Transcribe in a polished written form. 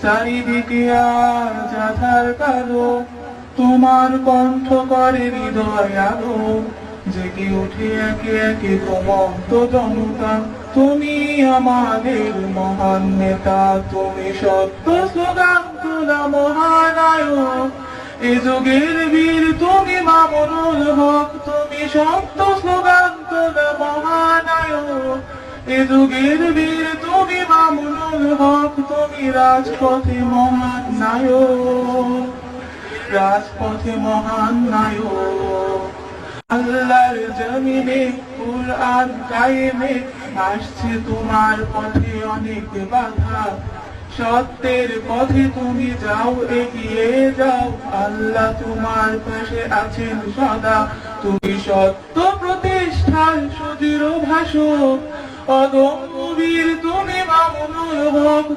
চারিদিকে আজ আধার কালো, তোমার কণ্ঠ করে হৃদয় আলো, জেগে উঠে একে একে ঘুমন্ত জনতা। তুমি আমাদের মহান নেতা, তুমি সত্য স্লোগান তোলা মহানায়ক, এ যুগের বীর তুমি মামুনুল হক, তুমি সত্য স্লোগান তোলা মহানায়ক, এ যুগের বীর তুমি মামুনুল হক, তুমি রাজপথে মহান নায়ক, রাজপথে মহান নায়ক। আল্লাহর জমিনে কুরআন কায়েমে আসছে তোমার পথে অনেক বাধা, সত্যের পথে তুমি যাও, এগিয়ে যাও, আল্লাহ তোমার পাশে আছেন সদা। তুমি সত্য প্রতিষ্ঠার সুদৃঢ় ভাষক, অদম্য বীর তুমি মামুনুল হক।